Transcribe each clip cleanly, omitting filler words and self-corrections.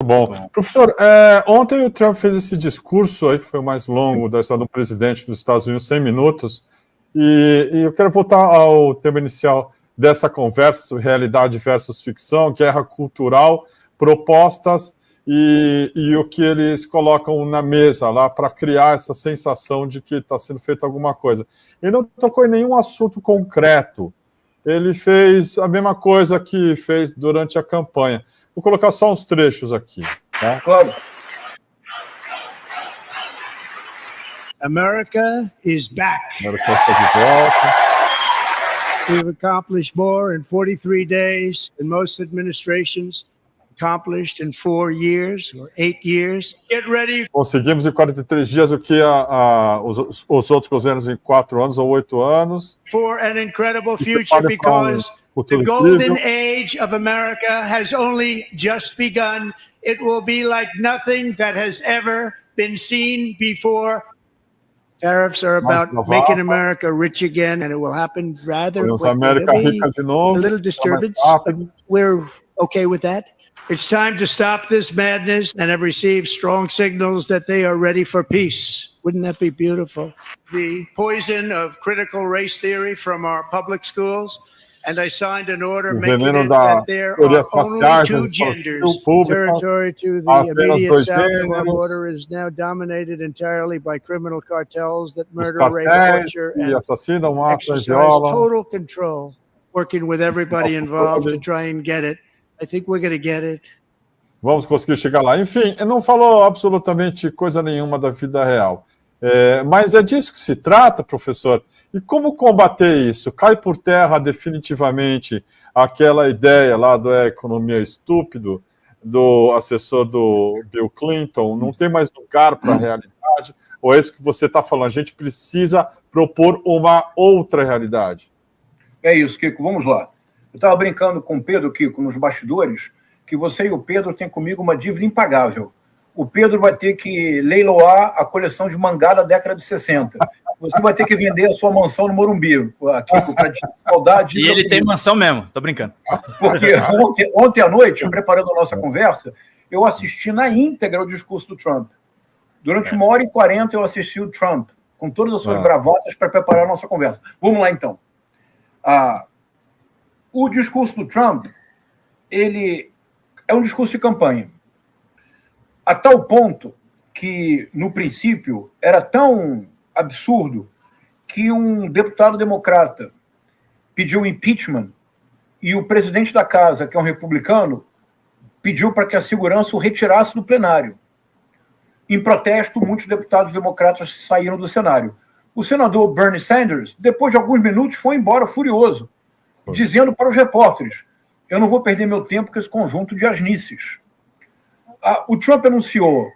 Bom. Professor, ontem o Trump fez esse discurso aí, que foi o mais longo da história do presidente dos Estados Unidos, 100 minutos, e eu quero voltar ao tema inicial dessa conversa sobre realidade versus ficção, guerra cultural, propostas e o que eles colocam na mesa lá para criar essa sensação de que está sendo feita alguma coisa. Ele não tocou em nenhum assunto concreto. Ele fez a mesma coisa que fez durante a campanha. Vou colocar só uns trechos aqui. Tá? Claro. America is back. America está de volta. We've accomplished more in 43 days than most administrations accomplished in 4 years or 8 years. Get ready. Conseguimos em 43 dias o que os outros governos em 4 anos ou 8 anos. For an incredible future, because the golden age of America has only just begun. It will be like nothing that has ever been seen before. Tariffs are about making America rich again, and it will happen rather quickly. A little disturbance, but we're okay with that. It's time to stop this madness, and have received strong signals that they are ready for peace. Wouldn't that be beautiful? The poison of critical race theory from our public schools, and I signed an order making it that there are only 2 genders. Territory to the immediate south of our border is now dominated entirely by criminal cartels that murder, rape, torture, and exercise total control, working with everybody involved to try and get it. I think we're going to get it. Vamos conseguir chegar lá. Enfim, ele não falou absolutamente coisa nenhuma da vida real. Mas é disso que se trata, professor. E como combater isso? Cai por terra definitivamente aquela ideia lá da economia estúpido, do assessor do Bill Clinton, não tem mais lugar para a realidade? Ou é isso que você está falando? A gente precisa propor uma outra realidade. É isso, Kiko. Vamos lá. Eu estava brincando com o Pedro, Kiko, nos bastidores, que você e o Pedro têm comigo uma dívida impagável. O Pedro vai ter que leiloar a coleção de mangá da década de 60. Você vai ter que vender a sua mansão no Morumbi, Kiko, para saudade. E ele tem mansão mesmo, tô brincando. Porque ontem à noite, preparando a nossa conversa, eu assisti na íntegra o discurso do Trump. Durante 1h40 eu assisti o Trump, com todas as suas bravatas para preparar a nossa conversa. Vamos lá, então. O discurso do Trump, ele é um discurso de campanha. A tal ponto que, no princípio, era tão absurdo que um deputado democrata pediu impeachment e o presidente da casa, que é um republicano, pediu para que a segurança o retirasse do plenário. Em protesto, muitos deputados democratas saíram do cenário. O senador Bernie Sanders, depois de alguns minutos, foi embora furioso, dizendo para os repórteres: eu não vou perder meu tempo com esse conjunto de asnices. O Trump anunciou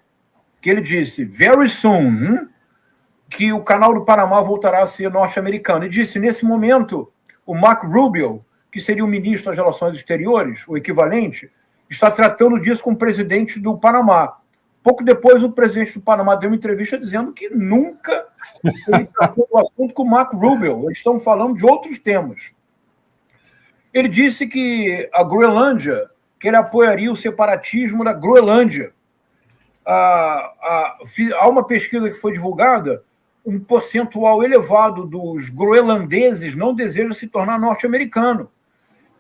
que ele disse, very soon, que o canal do Panamá voltará a ser norte-americano. E disse, nesse momento, o Marco Rubio, que seria o ministro das Relações Exteriores, o equivalente, está tratando disso com o presidente do Panamá. Pouco depois, o presidente do Panamá deu uma entrevista dizendo que nunca ele tratou do assunto com o Marco Rubio. Eles estão falando de outros temas. Ele disse que a Groenlândia, que ele apoiaria o separatismo da Groenlândia. Há uma pesquisa que foi divulgada, um percentual elevado dos groenlandeses não desejam se tornar norte-americano.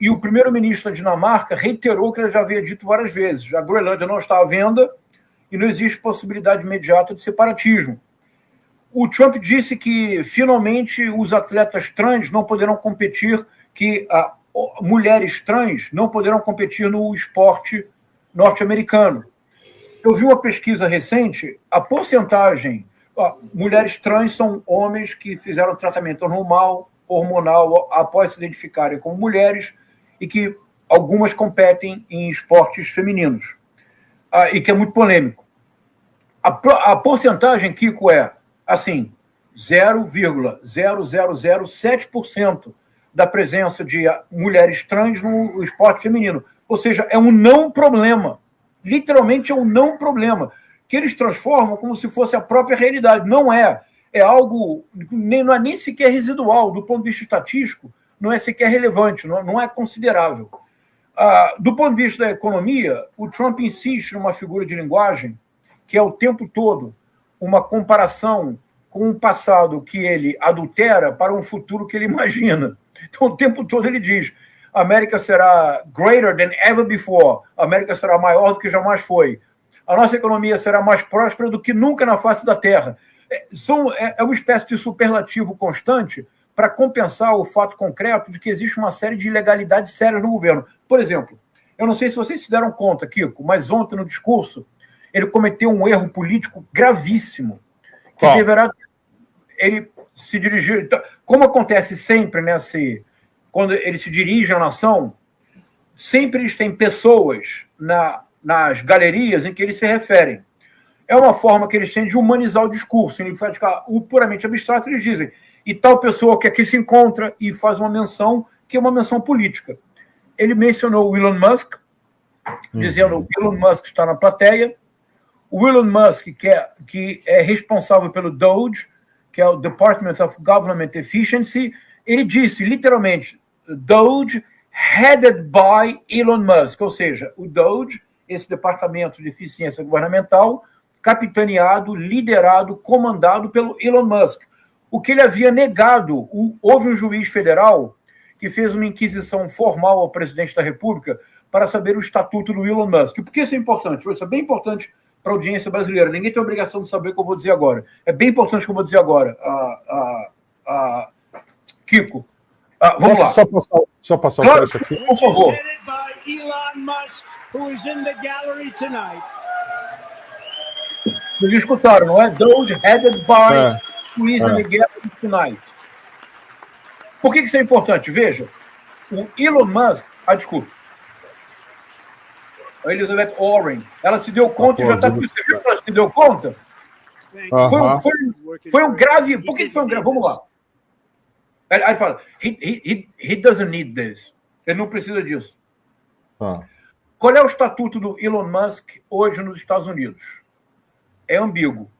E o primeiro-ministro da Dinamarca reiterou o que ele já havia dito várias vezes. A Groenlândia não está à venda e não existe possibilidade imediata de separatismo. O Trump disse que, finalmente, os atletas trans não poderão competir, que mulheres trans não poderão competir no esporte norte-americano. Eu vi uma pesquisa recente, a porcentagem... mulheres trans são homens que fizeram tratamento normal, hormonal, após se identificarem como mulheres, e que algumas competem em esportes femininos. E que é muito polêmico. A porcentagem, Kiko, é assim, 0,0007% da presença de mulheres trans no esporte feminino. Ou seja, é um não problema. Literalmente é um não problema. Que eles transformam como se fosse a própria realidade. Não é. É algo, não é nem sequer residual. Do ponto de vista estatístico, não é sequer relevante, não é considerável. Do ponto de vista da economia, o Trump insiste numa figura de linguagem que é o tempo todo uma comparação com um passado que ele adultera para um futuro que ele imagina. Então, o tempo todo ele diz: a América será greater than ever before, a América será maior do que jamais foi, a nossa economia será mais próspera do que nunca na face da Terra. É uma espécie de superlativo constante para compensar o fato concreto de que existe uma série de ilegalidades sérias no governo. Por exemplo, eu não sei se vocês se deram conta, Kiko, mas ontem no discurso ele cometeu um erro político gravíssimo, que deverá ele se dirigir... Como acontece sempre, né, quando ele se dirige à nação, sempre eles têm pessoas nas galerias em que eles se referem. É uma forma que eles têm de humanizar o discurso. Em vez de ficar puramente abstrato, eles dizem: e tal pessoa que aqui se encontra, e faz uma menção que é uma menção política. Ele mencionou o Elon Musk, dizendo que o Elon Musk está na plateia. O Elon Musk, que é responsável pelo DOGE, que é o Department of Government Efficiency, ele disse, literalmente, DOGE headed by Elon Musk, ou seja, o DOGE, esse Departamento de Eficiência Governamental, capitaneado, liderado, comandado pelo Elon Musk. O que ele havia negado, houve um juiz federal que fez uma inquisição formal ao presidente da República para saber o estatuto do Elon Musk. Por que isso é importante? Isso é bem importante para a audiência brasileira. Ninguém tem obrigação de saber o que eu vou dizer agora. É bem importante o que eu vou dizer agora. Kiko. Vamos lá. Só passar claro, o trecho aqui. Por favor. Elon Musk, who is in the gallery tonight. Vocês escutaram, não é? Those headed by who is in the gallery tonight. Por que isso é importante? Veja, o Elon Musk... desculpa. A Elizabeth Warren, ela se deu conta e já está... Você viu que ela se deu conta? Foi um grave... Por que foi um grave? Vamos lá. Aí fala, he doesn't need this. Ele não precisa disso. Qual é o estatuto do Elon Musk hoje nos Estados Unidos? É ambíguo.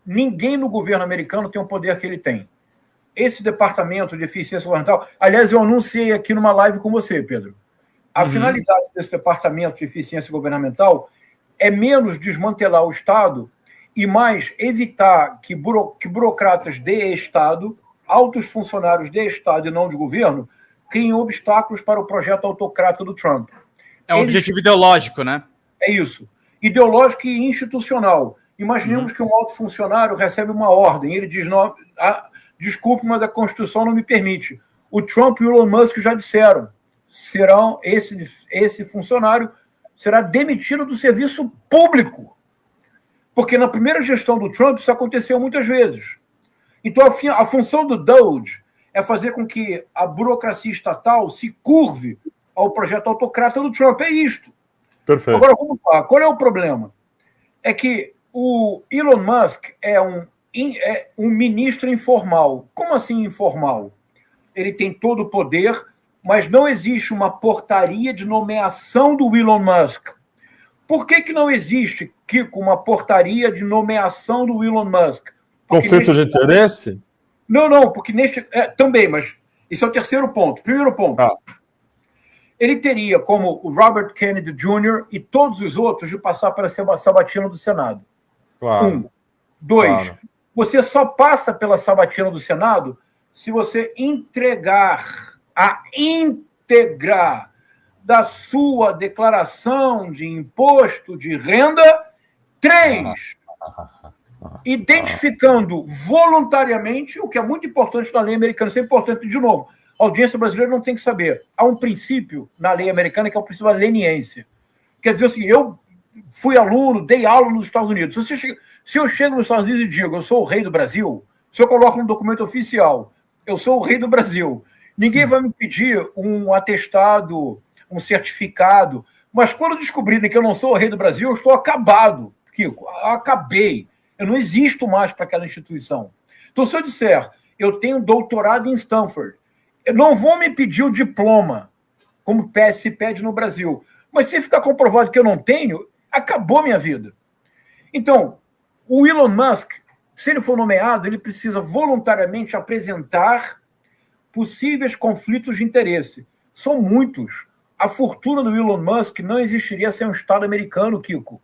Ninguém no governo americano tem o poder que ele tem. Esse departamento de eficiência governamental... Aliás, eu anunciei aqui numa live com você, Pedro. A finalidade desse departamento de eficiência governamental é menos desmantelar o Estado e mais evitar que burocratas de Estado, altos funcionários de Estado e não de governo, criem obstáculos para o projeto autocrata do Trump. É um objetivo ideológico, né? É isso. Ideológico e institucional. Imaginemos que um alto funcionário recebe uma ordem. Ele diz, não, desculpe, mas a Constituição não me permite. O Trump e o Elon Musk já disseram. Esse funcionário será demitido do serviço público. Porque na primeira gestão do Trump isso aconteceu muitas vezes. Então a função do DOGE é fazer com que a burocracia estatal se curve ao projeto autocrata do Trump. É isto. Perfeito. Agora vamos lá. Qual é o problema? É que o Elon Musk é um ministro informal. Como assim informal? Ele tem todo o poder, mas não existe uma portaria de nomeação do Elon Musk. Por que não existe, Kiko, uma portaria de nomeação do Elon Musk? Conflito de interesse? Não, porque também, mas esse é o terceiro ponto. Primeiro ponto. Ele teria, como o Robert Kennedy Jr. e todos os outros, de passar pela sabatina do Senado. Claro. 2, você só passa pela sabatina do Senado se você entregar a íntegra da sua declaração de imposto de renda. 3, identificando voluntariamente, o que é muito importante na lei americana. Isso é importante, de novo, a audiência brasileira não tem que saber. Há um princípio na lei americana que é o princípio da leniência. Quer dizer assim, eu fui aluno, dei aula nos Estados Unidos. Se eu chego nos Estados Unidos e digo, eu sou o rei do Brasil, se eu coloco no documento oficial, eu sou o rei do Brasil, ninguém vai me pedir um atestado, um certificado, mas quando descobrirem que eu não sou o rei do Brasil, eu estou acabado, Kiko, acabei. Eu não existo mais para aquela instituição. Então, se eu disser, eu tenho doutorado em Stanford, não vão me pedir o diploma, como se pede no Brasil. Mas se ficar comprovado que eu não tenho, acabou minha vida. Então, o Elon Musk, se ele for nomeado, ele precisa voluntariamente apresentar possíveis conflitos de interesse. São muitos. a fortuna do Elon Musk não existiria sem um Estado americano, Kiko.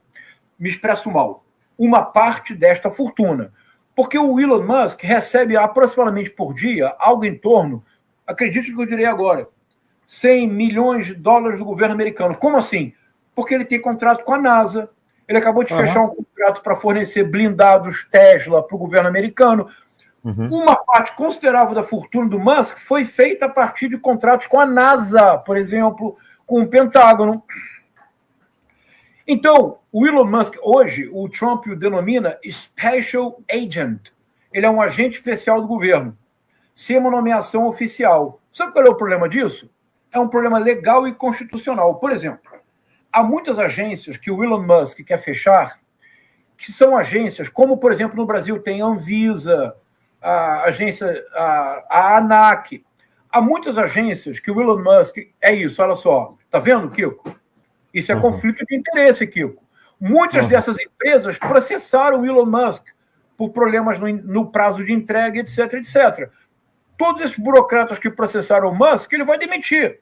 Me expresso mal. Uma parte desta fortuna. Porque o Elon Musk recebe aproximadamente por dia algo em torno, acredite no que eu direi agora, 100 milhões de dólares do governo americano. Como assim? Porque ele tem contrato com a NASA, ele acabou de fechar um contrato para fornecer blindados Tesla para o governo americano. Uma parte considerável da fortuna do Musk foi feita a partir de contratos com a NASA, por exemplo, com o Pentágono. Então, o Elon Musk, hoje, o Trump o denomina Special Agent. Ele é um agente especial do governo, sem uma nomeação oficial. Sabe qual é o problema disso? É um problema legal e constitucional. Por exemplo, há muitas agências que o Elon Musk quer fechar, que são agências, como, por exemplo, no Brasil tem a Anvisa, a agência, a ANAC. Há muitas agências que o Elon Musk... É isso, olha só. Tá vendo, Kiko? Isso é conflito de interesse, Kiko. Muitas dessas empresas processaram o Elon Musk por problemas no prazo de entrega, etc, etc. Todos esses burocratas que processaram o Musk, ele vai demitir.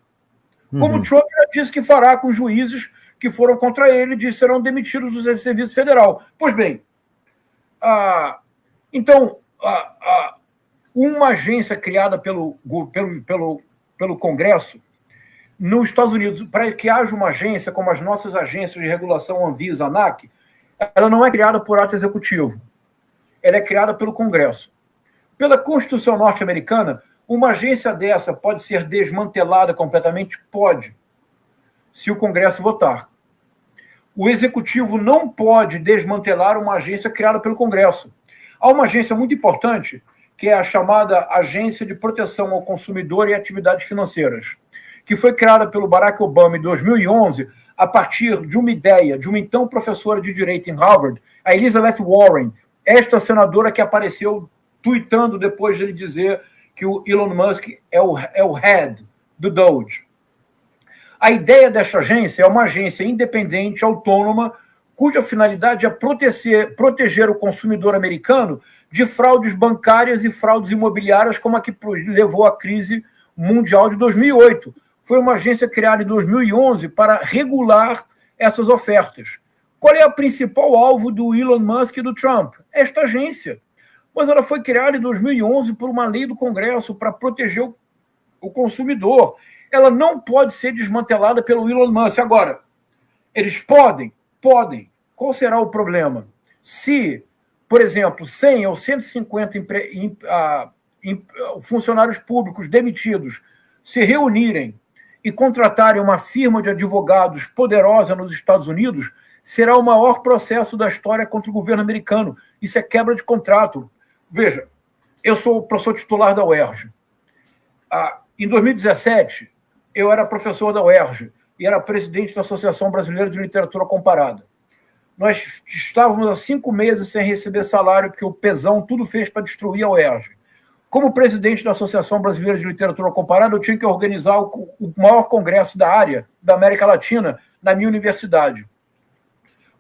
Como o Trump já disse que fará com juízes que foram contra ele, disse que serão demitidos do Serviço Federal. Pois bem, então, uma agência criada pelo Congresso, nos Estados Unidos, para que haja uma agência como as nossas agências de regulação, Anvisa, ANAC, ela não é criada por ato executivo. Ela é criada pelo Congresso. Pela Constituição norte-americana, uma agência dessa pode ser desmantelada completamente? Pode, se o Congresso votar. O Executivo não pode desmantelar uma agência criada pelo Congresso. Há uma agência muito importante, que é a chamada Agência de Proteção ao Consumidor e Atividades Financeiras, que foi criada pelo Barack Obama em 2011, a partir de uma ideia de uma então professora de Direito em Harvard, a Elizabeth Warren, esta senadora que apareceu tuitando depois de ele dizer que o Elon Musk é o head do Doge. A ideia desta agência é uma agência independente, autônoma, cuja finalidade é proteger o consumidor americano de fraudes bancárias e fraudes imobiliárias, como a que levou à crise mundial de 2008. Foi uma agência criada em 2011 para regular essas ofertas. Qual é o principal alvo do Elon Musk e do Trump? Esta agência. Mas ela foi criada em 2011 por uma lei do Congresso para proteger o consumidor. Ela não pode ser desmantelada pelo Elon Musk. Agora, eles podem. Qual será o problema? Se, por exemplo, 100 ou 150 funcionários públicos demitidos se reunirem e contratarem uma firma de advogados poderosa nos Estados Unidos, será o maior processo da história contra o governo americano. Isso é quebra de contrato. Veja, eu sou professor titular da UERJ. Em 2017, eu era professor da UERJ e era presidente da Associação Brasileira de Literatura Comparada. Nós estávamos há 5 meses sem receber salário, porque o pesão tudo fez para destruir a UERJ. Como presidente da Associação Brasileira de Literatura Comparada, eu tinha que organizar o maior congresso da área da América Latina na minha universidade.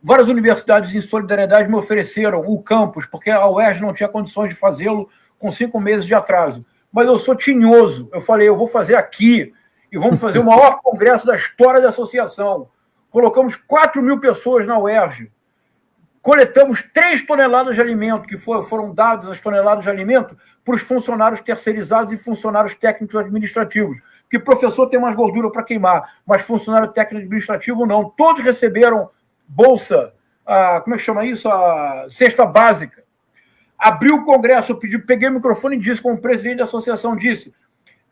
Várias universidades em solidariedade me ofereceram o campus, porque a UERJ não tinha condições de fazê-lo com 5 meses de atraso. Mas eu sou tinhoso. Eu falei, eu vou fazer aqui e vamos fazer o maior congresso da história da associação. Colocamos 4.000 pessoas na UERJ. Coletamos 3 toneladas de alimento, que foram dadas as toneladas de alimento para os funcionários terceirizados e funcionários técnicos administrativos. Porque professor tem mais gordura para queimar, mas funcionário técnico administrativo não. Todos receberam bolsa, como é que chama isso? A cesta básica. Abriu o congresso, eu peguei o microfone e disse, como presidente da associação, disse: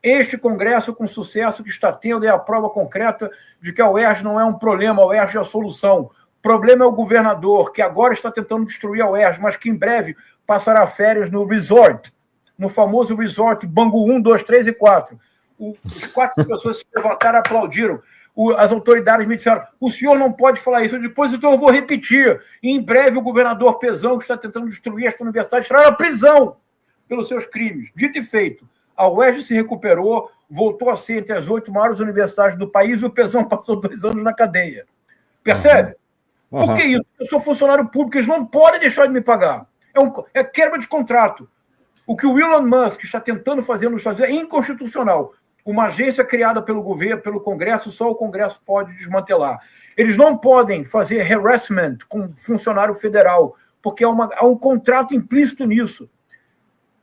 este congresso com sucesso que está tendo é a prova concreta de que a UERJ não é um problema, a UERJ é a solução. O problema é o governador, que agora está tentando destruir a UERJ, mas que em breve passará férias no resort, no famoso resort Bangu 1, 2, 3 e 4. As 4 pessoas se levantaram e aplaudiram. As autoridades me disseram, o senhor não pode falar isso. Depois, então, eu vou repetir. E em breve, o governador Pezão, que está tentando destruir esta universidade, estará na prisão pelos seus crimes. Dito e feito, a UERJ se recuperou, voltou a ser entre as 8 maiores universidades do país e o Pezão passou 2 anos na cadeia. Percebe? Por que isso? Eu sou funcionário público, eles não podem deixar de me pagar. É quebra de contrato. O que o Elon Musk está tentando fazer nos Estados Unidos é inconstitucional. uma agência criada pelo governo, pelo Congresso, só o Congresso pode desmantelar. Eles não podem fazer harassment com funcionário federal, porque há um contrato implícito nisso.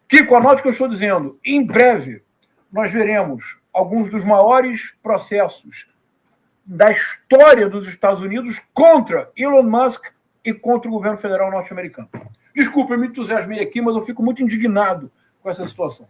Kiko, anote o que eu estou dizendo. Em breve, nós veremos alguns dos maiores processos da história dos Estados Unidos contra Elon Musk e contra o governo federal norte-americano. Desculpa, eu me entusiasmei aqui, mas eu fico muito indignado com essa situação.